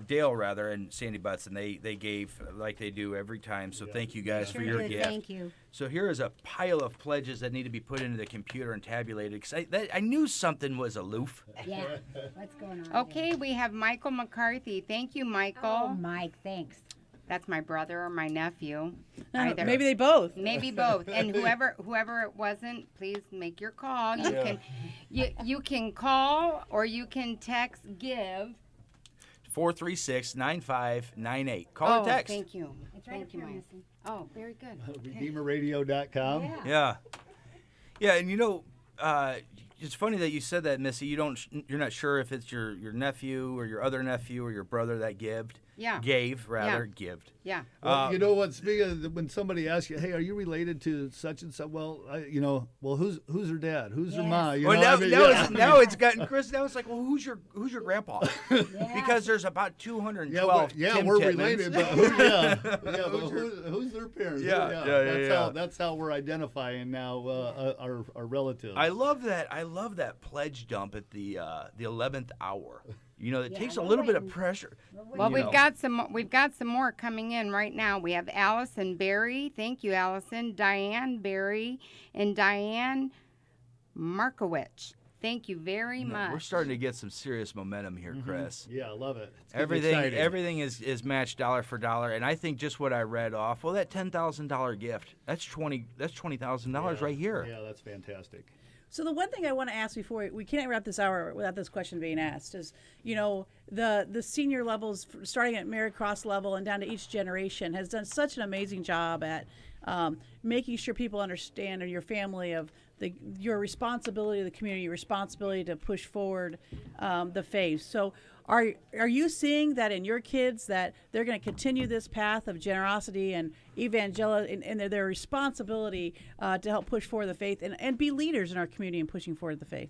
Dale rather, and Sandy Butts, and they gave like they do every time. So thank you guys for your gift. Thank you. So here is a pile of pledges that need to be put into the computer and tabulated. Because I knew something was aloof. Yeah. What's going on? Okay, we have Michael McCarthy. Thank you, Michael. Oh, Mike, thanks. That's my brother or my nephew. Either. Maybe they both. Maybe both. And whoever it wasn't, please make your call. You can call or you can text give 436-9598. Call or text. Thank you. It's right Thank you, up here, Mike. Missy. Oh, very good. RedeemerRadio.com. Yeah. Yeah, and it's funny that you said that, Missy. You're not sure if it's your nephew or your other nephew or your brother that gave. Yeah. Yeah. Well, you know what? Speaking of, when somebody asks you, "Hey, are you related to such and such?" Well, who's her dad? Who's her mom? Now it's gotten Chris. Now it's like, well, who's your grandpa? Because there's about 212. We're Tippmans. related, but who's their parents? That's how we're identifying now our relatives. I love that pledge dump at the 11th hour. It takes a little bit of pressure. Well, we've got some more coming in right now. We have Allison Berry. Thank you, Allison. Diane Berry and Diane Markowicz. Thank you very much. We're starting to get some serious momentum here, Chris. Yeah, I love it. Everything is matched dollar for dollar, and I think just what I read off. Well, that $10,000 gift, that's $20,000 right here. Yeah, that's fantastic. So the one thing I want to ask before we can't wrap this hour without this question being asked is, the senior levels, starting at Mary Cross level and down to each generation, has done such an amazing job at making sure people understand, and your family, of your responsibility to the community, your responsibility to push forward the faith. So are you seeing that in your kids, that they're going to continue this path of generosity and evangelical and their responsibility to help push forward the faith and be leaders in our community in pushing forward the faith?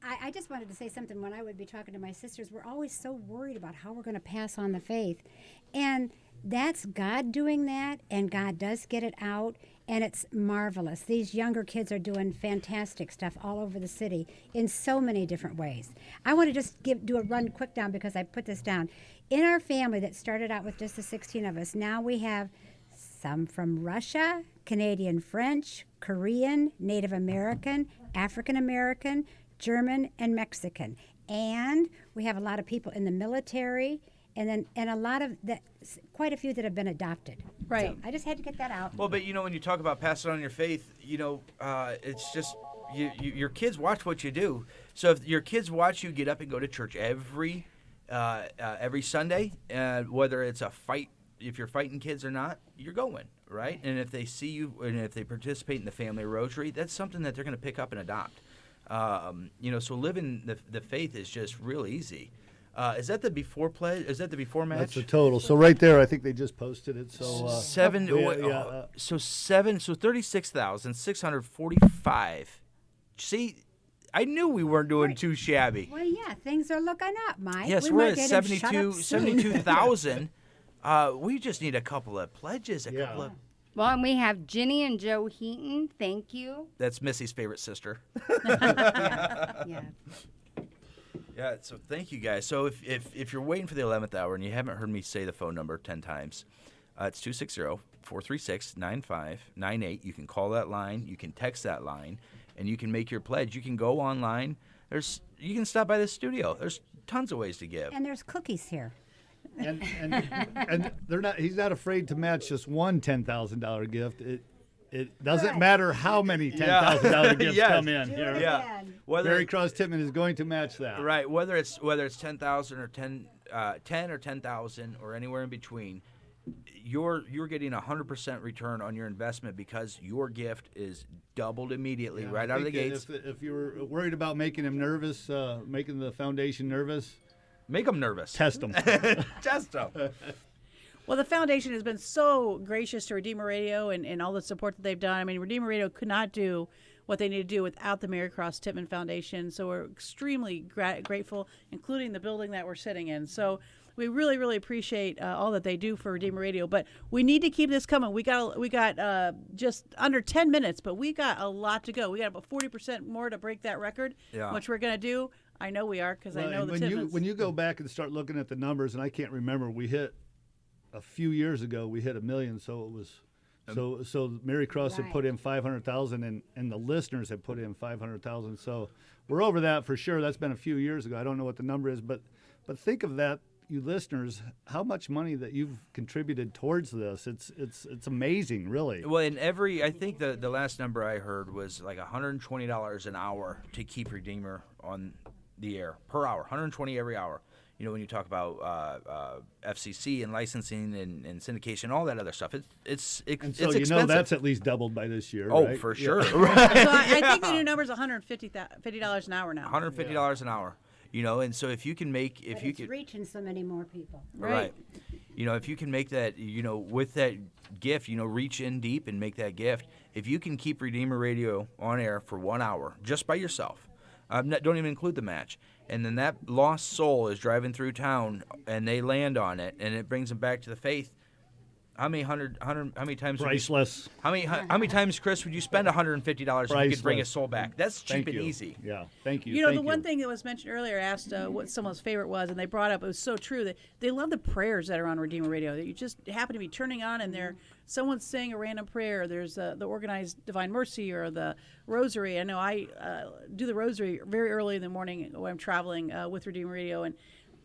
I just wanted to say something. When I would be talking to my sisters, we're always so worried about how we're going to pass on the faith. And that's God doing that, and God does get it out, and it's marvelous. These younger kids are doing fantastic stuff all over the city in so many different ways. I want to just do a run quick down because I put this down. In our family that started out with just the 16 of us, now we have some from Russia, Canadian French, Korean, Native American, African American, German, and Mexican. And we have a lot of people in the military, and a lot of quite a few that have been adopted. Right. So I just had to get that out. Well, but when you talk about passing on your faith, it's just your kids watch what you do. So if your kids watch you get up and go to church every Sunday, whether it's a fight, if you're fighting kids or not, you're going, right? And if they see you and if they participate in the family rosary, that's something that they're going to pick up and adopt. So living the faith is just real easy. Is that the before pledge? Is that the before match? That's the total. So right there, I think they just posted it. So seven. yeah, so 36,645. See, I knew we weren't doing too shabby. Well, yeah, things are looking up, Mike. Yes, we we're might at get him shut up soon. 72,000. We just need a couple of pledges. Couple of. Well, and we have Ginny and Joe Heaton. Thank you. That's Missy's favorite sister. Yeah. Yeah, so thank you guys. So if you're waiting for the 11th hour and you haven't heard me say the phone number 10 times, it's 260-436-9598. You can call that line, you can text that line, and you can make your pledge. You can go online. You can stop by the studio. There's tons of ways to give. And there's cookies here. and they're not. He's not afraid to match just one $10,000 gift. It doesn't matter how many $10,000 gifts Yes. come in here. Yeah. Mary Cross Tippman is going to match that. Right. Whether it's 10,000 or 10 or 10,000 or anywhere in between, you're getting 100% return on your investment because your gift is doubled immediately right out of the gates. If you were worried about making him nervous, making the foundation nervous, make them nervous. test them. Test them. Well, the foundation has been so gracious to Redeemer Radio and all the support that they've done. I mean, Redeemer Radio could not do what they need to do without the Mary Cross Tippman Foundation. So we're extremely grateful, including the building that we're sitting in. So we really, really appreciate all that they do for Redeemer Radio. But we need to keep this coming. We got just under 10 minutes, but we got a lot to go. We got about 40% more to break that record, which we're going to do. I know we are because I know the Tippmans. When you go back and start looking at the numbers, and I can't remember, we hit a few years ago, we hit 1 million, so it was so Mary Cross had put in 500,000 and the listeners had put in 500,000. So we're over that for sure. That's been a few years ago. I don't know what the number is, but think of that, you listeners, how much money that you've contributed towards this. It's amazing, really. Well, I think the last number I heard was like $120 an hour to keep Redeemer on the air per hour, $120 every hour. When you talk about FCC and licensing and syndication, all that other stuff, it's expensive. That's at least doubled by this year. Oh, right? for sure. So I think the new number is $150 an hour now. $150 an hour. And so if you can make, reaching so many more people. Right. If you can make that, with that gift, reach in deep and make that gift. If you can keep Redeemer Radio on air for 1 hour just by yourself, don't even include the match. And then that lost soul is driving through town, and they land on it, and it brings them back to the faith. How many times? Priceless. How many times, Chris, would you spend $150 if you could bring a soul back? That's cheap and easy. Yeah, thank you. The one thing that was mentioned earlier, asked what someone's favorite was, and they brought up, it was so true, that they love the prayers that are on Redeemer Radio, that you just happen to be turning on and someone's saying a random prayer. There's the organized Divine Mercy or the Rosary. I know I do the Rosary very early in the morning when I'm traveling with Redeemer Radio, and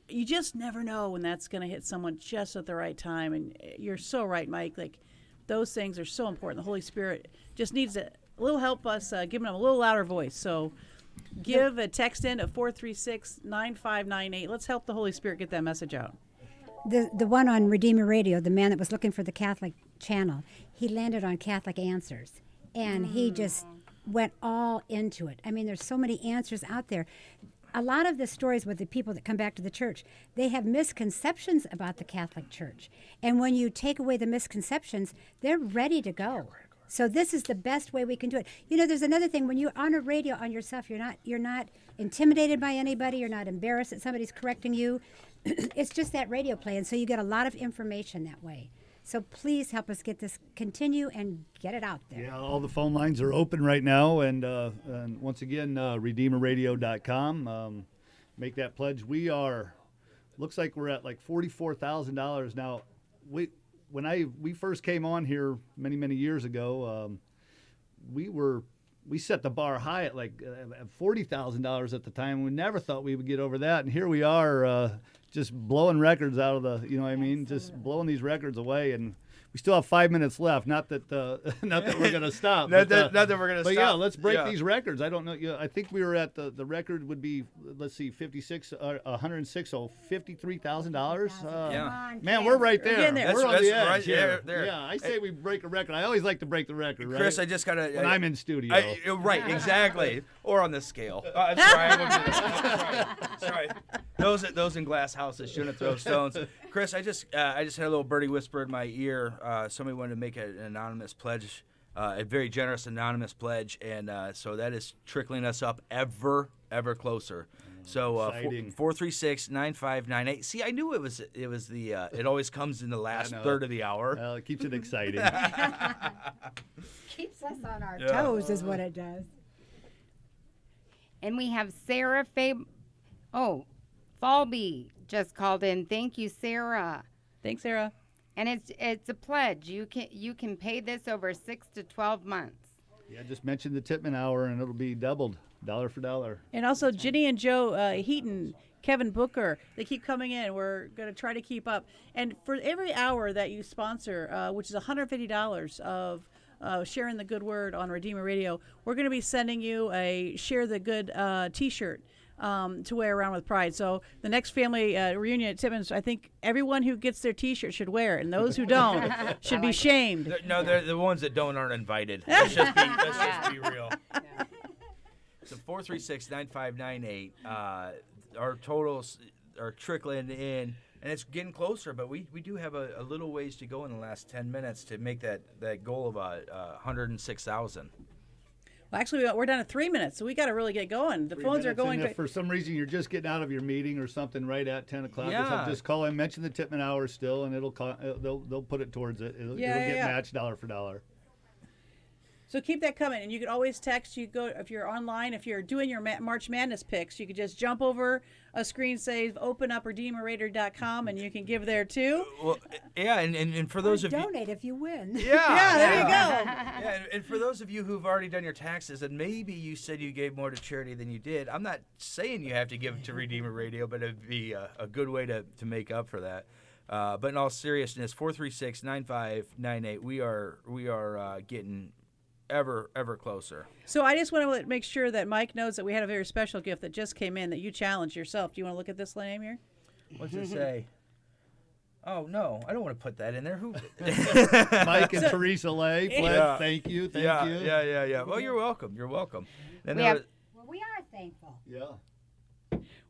you just never know when that's going to hit someone just at the right time. And you're so right, Mike. Like, those things are so important. The Holy Spirit just needs a little help us giving them a little louder voice. So give a text in at 436-9598. Let's help the Holy Spirit get that message out. The one on Redeemer Radio, the man that was looking for the Catholic channel, he landed on Catholic Answers. And he just went all into it. I mean, there's so many answers out there. A lot of the stories with the people that come back to the church, they have misconceptions about the Catholic Church. And when you take away the misconceptions, they're ready to go. So this is the best way we can do it. There's another thing. When you're on a radio on yourself, you're not intimidated by anybody. You're not embarrassed that somebody's correcting you. It's just that radio play. And so you get a lot of information that way. So please help us get this, continue and get it out there. Yeah, all the phone lines are open right now. And once again, RedeemerRadio.com. Make that pledge. Looks like we're at like $44,000 now. when we first came on here many years ago, we set the bar high at like $40,000 at the time. We never thought we would get over that, and here we are, just blowing records out of the, you know what I mean, just blowing these records away. And we still have 5 minutes left. Not that not that we're gonna stop. Not that we're gonna but stop. yeah, let's break these records. I don't know. I think we were at the record would be, let's see, 106, so $53,000. Yeah. Man, we're right there. getting there. We're on That's the edge. right here. there. Yeah, I say we break a record. I always like to break the record, right? Chris, I just gotta. when I'm in studio. Right, exactly. Or on the scale. Sorry, I wouldn't do that. Sorry. Those in glass houses shouldn't throw stones. Chris, I just had a little birdie whisper in my ear. Somebody wanted to make an anonymous pledge, a very generous anonymous pledge, and so that is trickling us up ever closer. So 436-9598. See, I knew it was the it always comes in the last third of the hour. Well, it keeps it exciting. Keeps us on our toes is what it does. And we have Sarah Falby just called in. Thank you, Sarah. Thanks, Sarah. And it's a pledge. You can pay this over 6 to 12 months. Yeah, just mention the Tippman hour and it'll be doubled, dollar for dollar. And also Ginny and Joe Heaton, Kevin Booker, they keep coming in. We're going to try to keep up. And for every hour that you sponsor, which is $150 of sharing the good word on Redeemer Radio, we're going to be sending you a Share the Good T-shirt to wear around with pride. So the next family reunion at Tippman's, I think everyone who gets their T-shirt should wear it, and those who don't should be shamed. No, they're the ones that don't aren't invited. Let's just be real. So 436-9598. Our totals are trickling in, and it's getting closer. But we do have a little ways to go in the last 10 minutes to make that goal of 106,000. Well, actually, we're down to 3 minutes, so we got to really get going. The phones are going. And if for some reason you're just getting out of your meeting or something right at 10 o'clock, Yeah. just call in, mention the Tippman hour still, and they'll put it towards it. It'll get matched dollar for dollar. So keep that coming, and you can always text. You go if you're online. If you're doing your March Madness picks, you could just jump over a screen save, open up RedeemerRadio.com, and you can give there too. Well, yeah, and for those of you, Donate if you win. Yeah, there you go. Yeah, and for those of you who've already done your taxes, and maybe you said you gave more to charity than you did, I'm not saying you have to give to Redeemer Radio, but it'd be a good way to make up for that. But in all seriousness, 436-9598, we are getting ever closer. So I just want to make sure that Mike knows that we had a very special gift that just came in that you challenged yourself. Do you want to look at this name here? What's it say? Oh no, I don't want to put that in there. Who? Mike and Teresa Lay, thank you. Yeah. Well, you're welcome. And We have- Well, we are thankful. Yeah.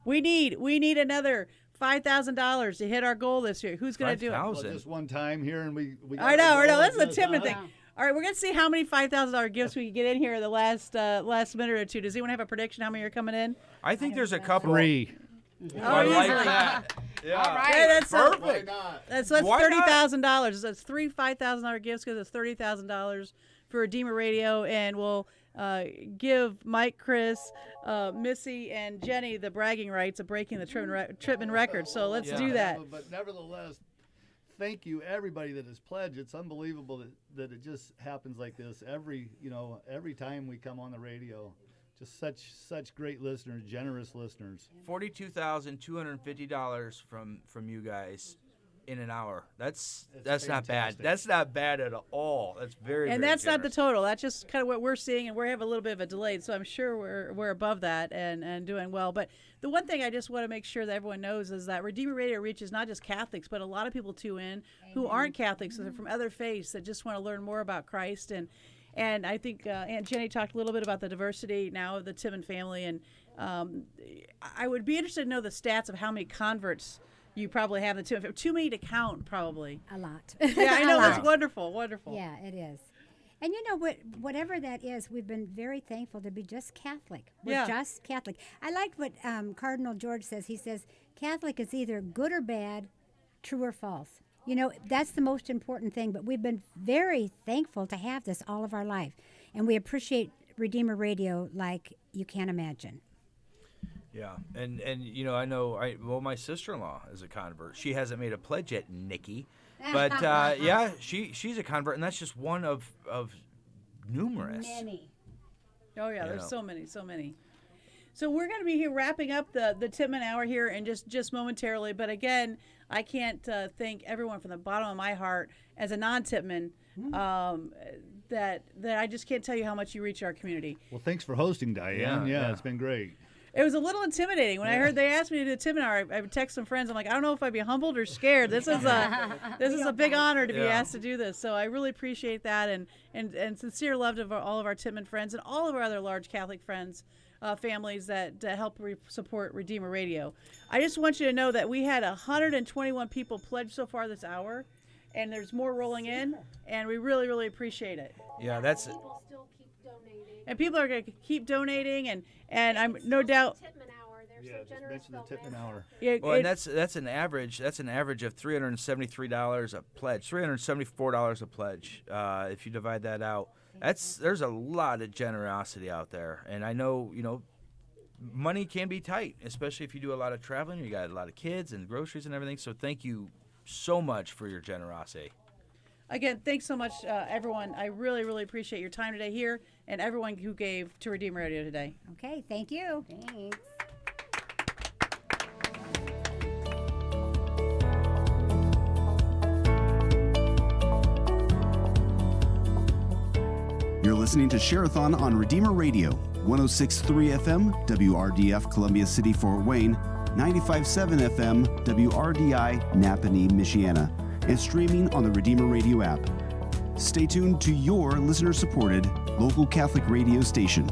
We need another $5,000 to hit our goal this year. Who's going to do it? 5,000. Well, just one time here, and we I know. That's the Tippman Tippman thing. All right, we're going to see how many $5,000 gifts we can get in here in the last minute or two. Does anyone have a prediction how many are coming in? I think there's a couple. 3. I like easily. that. Yeah. All right. Yeah, that's Perfect. That's Why not? $30,000. That's 3 $5,000 gifts because it's $30,000 for Redeemer Radio, and we'll give Mike, Chris, Missy, and Jenny the bragging rights of breaking the Tippman record. So let's do that. But nevertheless, thank you everybody that has pledged. It's unbelievable that it just happens like this every time we come on the radio. Just such great listeners, generous listeners. $42,250 from you guys in an hour. That's not bad. fantastic. That's not bad at all. That's very And very that's not the generous. total. That's just kind of what we're seeing, and we have a little bit of a delay. So I'm sure we're above that and doing well. But the one thing I just want to make sure that everyone knows is that Redeemer Radio reaches not just Catholics, but a lot of people tune in who aren't Catholics, so they're from other faiths that just want to learn more about Christ. And I think Aunt Jenny talked a little bit about the diversity now of the Tippman family, and I would be interested to know the stats of how many converts you probably have in the Tippman family. Too many to count, probably. A lot. Yeah, I know. A That's lot. wonderful, wonderful. Yeah, it is. And you know what? Whatever that is, we've been very thankful to be just Catholic. We're just Catholic. I liked what Cardinal George says. He says Catholic is either good or bad, true or false. You know, that's the most important thing. But we've been very thankful to have this all of our life, and we appreciate Redeemer Radio like you can't imagine. Yeah, and I know my sister-in-law is a convert. She hasn't made a pledge yet, Nikki, But yeah, she's a convert, and that's just one of numerous. Many. Oh yeah, You there's know. so many. So we're going to be here wrapping up the Tippman Hour here in just momentarily. But again, I can't thank everyone from the bottom of my heart as a non-Tippman that I just can't tell you how much you reach our community. Well, thanks for hosting, Diane. Yeah. It's been great. It was a little intimidating when I heard they asked me to do a Tippman Hour. I would text some friends. I'm like, I don't know if I'd be humbled or scared. This is a big honor to be asked to do this. So I really appreciate that and sincere love to all of our Tippman friends and all of our other large Catholic friends. Families that help support Redeemer Radio. I just want you to know that we had 121 people pledge so far this hour, and there's more rolling in, and we really, really appreciate it. Yeah, that's People still keep donating. And people are going to keep donating, and I'm no doubt. Tippman Hour. They're Yeah, so just generous. mention the they'll Tippman mention Hour. Yeah, well, and that's an average. That's an average of $373 a pledge. $374 a pledge. If you divide that out, there's a lot of generosity out there, and I know money can be tight, especially if you do a lot of traveling. You got a lot of kids and groceries and everything. So thank you so much for your generosity. Again, thanks so much, everyone. I really, really appreciate your time today here, and everyone who gave to Redeemer Radio today. Okay, thank you. Thanks. You're listening to Sharathon on Redeemer Radio, 106.3 FM, WRDF Columbia City, Fort Wayne, 95.7 FM, WRDI Napanee, Michiana, and streaming on the Redeemer Radio app. Stay tuned to your listener-supported local Catholic radio station.